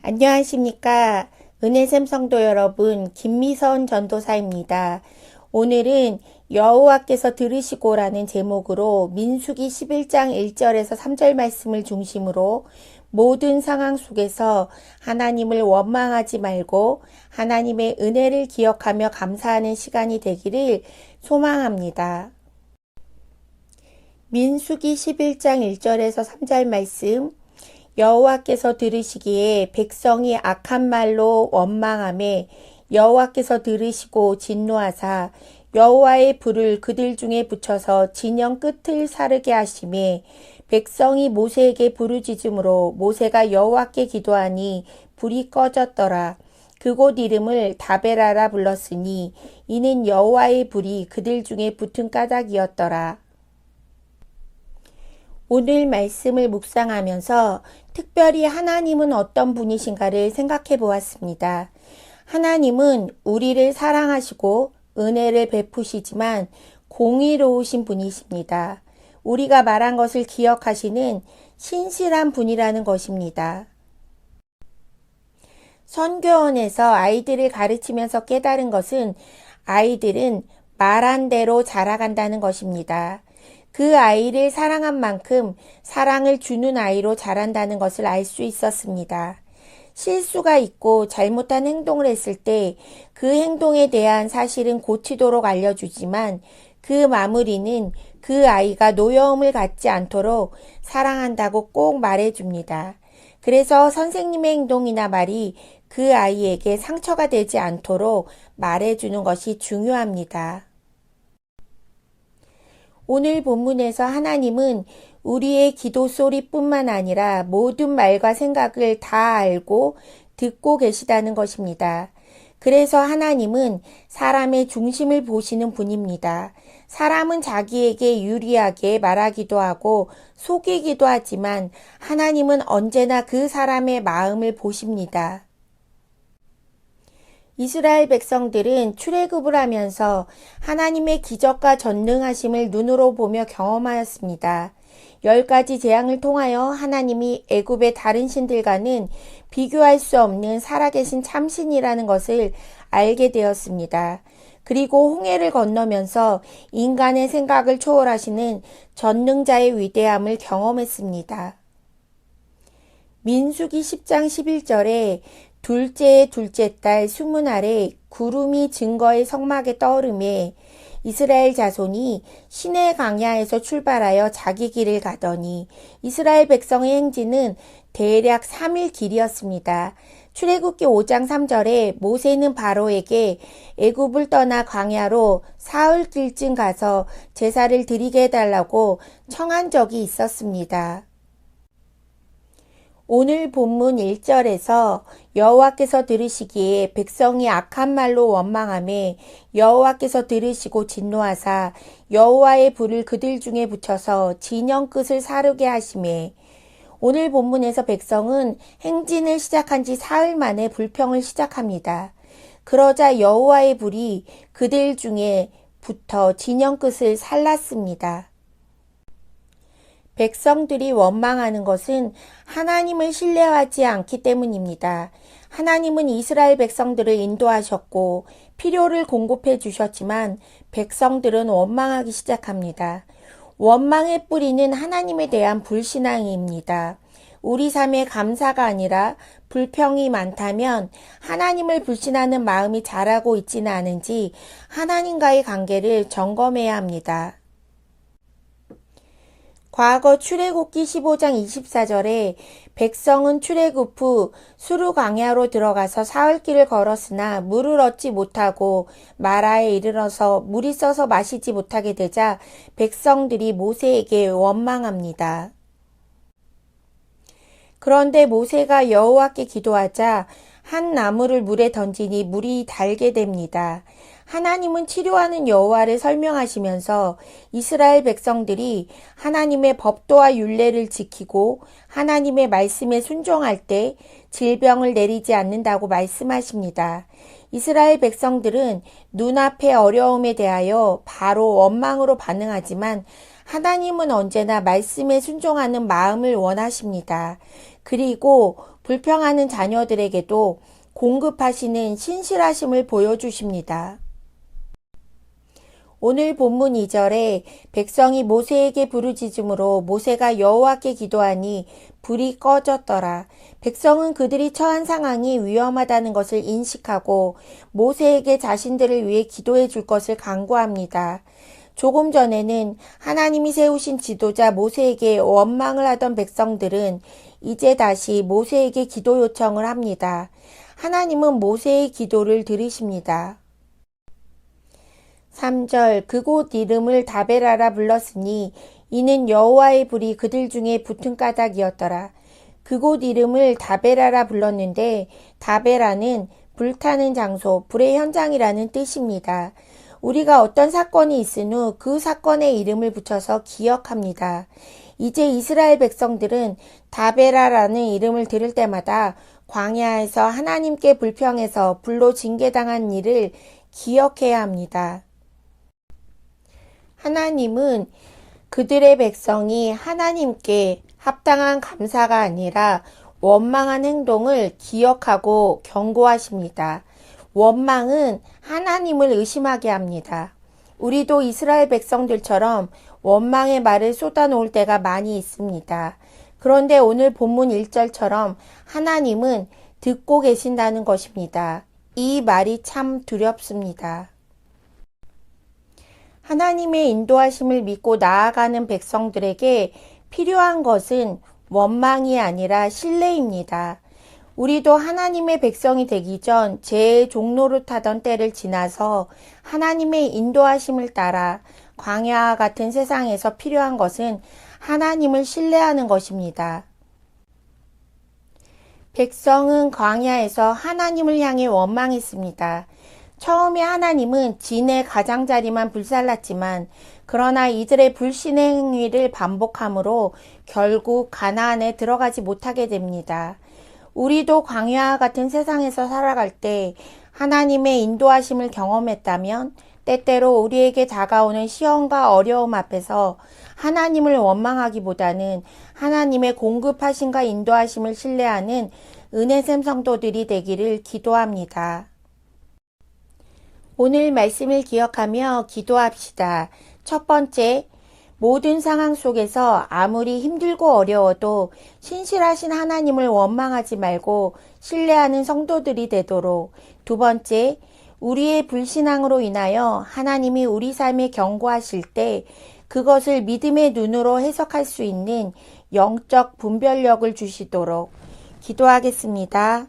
안녕하십니까. 은혜샘 성도 여러분, 김미선 전도사입니다. 오늘은 여호와께서 들으시고라는 제목으로 민수기 11장 1절에서 3절 말씀을 중심으로 모든 상황 속에서 하나님을 원망하지 말고 하나님의 은혜를 기억하며 감사하는 시간이 되기를 소망합니다. 민수기 11장 1절에서 3절 말씀, 여호와께서 들으시기에 백성이 악한 말로 원망하매 여호와께서 들으시고 진노하사 여호와의 불을 그들 중에 붙여서 진영 끝을 사르게 하시매 백성이 모세에게 부르짖음으로 모세가 여호와께 기도하니 불이 꺼졌더라. 그곳 이름을 다베라라 불렀으니 이는 여호와의 불이 그들 중에 붙은 까닭이었더라. 오늘 말씀을 묵상하면서 특별히 하나님은 어떤 분이신가를 생각해 보았습니다. 하나님은 우리를 사랑하시고 은혜를 베푸시지만 공의로우신 분이십니다. 우리가 말한 것을 기억하시는 신실한 분이라는 것입니다. 선교원에서 아이들을 가르치면서 깨달은 것은 아이들은 말한 대로 자라간다는 것입니다. 그 아이를 사랑한 만큼 사랑을 주는 아이로 자란다는 것을 알 수 있었습니다. 실수가 있고 잘못한 행동을 했을 때 그 행동에 대한 사실은 고치도록 알려주지만 그 마무리는 그 아이가 노여움을 갖지 않도록 사랑한다고 꼭 말해줍니다. 그래서 선생님의 행동이나 말이 그 아이에게 상처가 되지 않도록 말해주는 것이 중요합니다. 오늘 본문에서 하나님은 우리의 기도 소리뿐만 아니라 모든 말과 생각을 다 알고 듣고 계시다는 것입니다. 그래서 하나님은 사람의 중심을 보시는 분입니다. 사람은 자기에게 유리하게 말하기도 하고 속이기도 하지만 하나님은 언제나 그 사람의 마음을 보십니다. 이스라엘 백성들은 출애굽을 하면서 하나님의 기적과 전능하심을 눈으로 보며 경험하였습니다. 10가지 재앙을 통하여 하나님이 애굽의 다른 신들과는 비교할 수 없는 살아계신 참신이라는 것을 알게 되었습니다. 그리고 홍해를 건너면서 인간의 생각을 초월하시는 전능자의 위대함을 경험했습니다. 민수기 10장 11절에 둘째의 둘째 달 수문 아래 구름이 증거의 성막에 떠오르매 이스라엘 자손이 시내 광야에서 출발하여 자기 길을 가더니 이스라엘 백성의 행진은 대략 3일 길이었습니다. 출애굽기 5장 3절에 모세는 바로에게 애굽을 떠나 광야로 사흘길쯤 가서 제사를 드리게 해달라고 청한 적이 있었습니다. 오늘 본문 1절에서 여호와께서 들으시기에 백성이 악한 말로 원망하매 여호와께서 들으시고 진노하사 여호와의 불을 그들 중에 붙여서 진영 끝을 사르게 하시매 오늘 본문에서 백성은 행진을 시작한 지 사흘 만에 불평을 시작합니다. 그러자 여호와의 불이 그들 중에 붙어 진영 끝을 살랐습니다. 백성들이 원망하는 것은 하나님을 신뢰하지 않기 때문입니다. 하나님은 이스라엘 백성들을 인도하셨고 필요를 공급해 주셨지만 백성들은 원망하기 시작합니다. 원망의 뿌리는 하나님에 대한 불신앙입니다. 우리 삶에 감사가 아니라 불평이 많다면 하나님을 불신하는 마음이 자라고 있지는 않은지 하나님과의 관계를 점검해야 합니다. 과거 출애굽기 15장 24절에 백성은 출애굽 후 수르 광야로 들어가서 사흘길을 걸었으나 물을 얻지 못하고 마라에 이르러서 물이 써서 마시지 못하게 되자 백성들이 모세에게 원망합니다. 그런데 모세가 여호와께 기도하자 한 나무를 물에 던지니 물이 달게 됩니다. 하나님은 치료하는 여호와를 설명하시면서 이스라엘 백성들이 하나님의 법도와 율례를 지키고 하나님의 말씀에 순종할 때 질병을 내리지 않는다고 말씀하십니다. 이스라엘 백성들은 눈앞의 어려움에 대하여 바로 원망으로 반응하지만 하나님은 언제나 말씀에 순종하는 마음을 원하십니다. 그리고 불평하는 자녀들에게도 공급하시는 신실하심을 보여주십니다. 오늘 본문 2절에 백성이 모세에게 부르짖음으로 모세가 여호와께 기도하니 불이 꺼졌더라. 백성은 그들이 처한 상황이 위험하다는 것을 인식하고 모세에게 자신들을 위해 기도해 줄 것을 간구합니다. 조금 전에는 하나님이 세우신 지도자 모세에게 원망을 하던 백성들은 이제 다시 모세에게 기도 요청을 합니다. 하나님은 모세의 기도를 들으십니다. 3절 그곳 이름을 다베라라 불렀으니 이는 여호와의 불이 그들 중에 붙은 까닭이었더라. 그곳 이름을 다베라라 불렀는데 다베라는 불타는 장소, 불의 현장이라는 뜻입니다. 우리가 어떤 사건이 있은 후 그 사건의 이름을 붙여서 기억합니다. 이제 이스라엘 백성들은 다베라라는 이름을 들을 때마다 광야에서 하나님께 불평해서 불로 징계당한 일을 기억해야 합니다. 하나님은 그들의 백성이 하나님께 합당한 감사가 아니라 원망한 행동을 기억하고 경고하십니다. 원망은 하나님을 의심하게 합니다. 우리도 이스라엘 백성들처럼 원망의 말을 쏟아놓을 때가 많이 있습니다. 그런데 오늘 본문 1절처럼 하나님은 듣고 계신다는 것입니다. 이 말이 참 두렵습니다. 하나님의 인도하심을 믿고 나아가는 백성들에게 필요한 것은 원망이 아니라 신뢰입니다. 우리도 하나님의 백성이 되기 전 죄의 종로를 타던 때를 지나서 하나님의 인도하심을 따라 광야와 같은 세상에서 필요한 것은 하나님을 신뢰하는 것입니다. 백성은 광야에서 하나님을 향해 원망했습니다. 처음에 하나님은 진의 가장자리만 불살랐지만 그러나 이들의 불신의 행위를 반복함으로 결국 가나안에 들어가지 못하게 됩니다. 우리도 광야와 같은 세상에서 살아갈 때 하나님의 인도하심을 경험했다면 때때로 우리에게 다가오는 시험과 어려움 앞에서 하나님을 원망하기보다는 하나님의 공급하심과 인도하심을 신뢰하는 은혜샘 성도들이 되기를 기도합니다. 오늘 말씀을 기억하며 기도합시다. 첫 번째, 모든 상황 속에서 아무리 힘들고 어려워도 신실하신 하나님을 원망하지 말고 신뢰하는 성도들이 되도록. 두 번째, 우리의 불신앙으로 인하여 하나님이 우리 삶에 경고하실 때 그것을 믿음의 눈으로 해석할 수 있는 영적 분별력을 주시도록 기도하겠습니다.